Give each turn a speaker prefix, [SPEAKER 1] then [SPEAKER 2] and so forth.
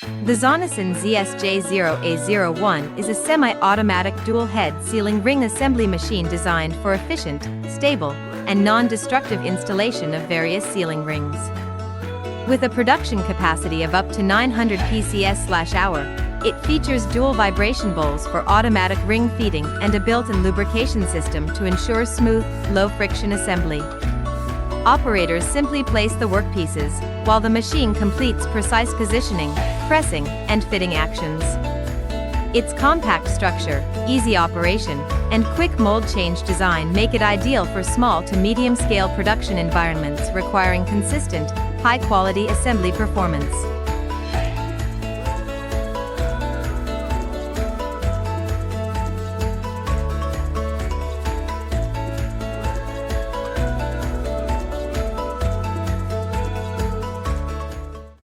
[SPEAKER 1] The ZONESUN ZS-J0A01 is a semi-automatic dual-head sealing ring assembly machine designed for efficient, stable, and non-destructive installation of various sealing rings. With a production capacity of up to 900 PCS/hour, it features dual vibration bowls for automatic ring feeding and a built-in lubrication system to ensure smooth, low-friction assembly. Operators simply place the workpieces, while the machine completes precise positioning, pressing, and fitting actions. Its compact structure, easy operation, and quick mold change design make it ideal for small to medium-scale production environments requiring consistent, high-quality assembly performance.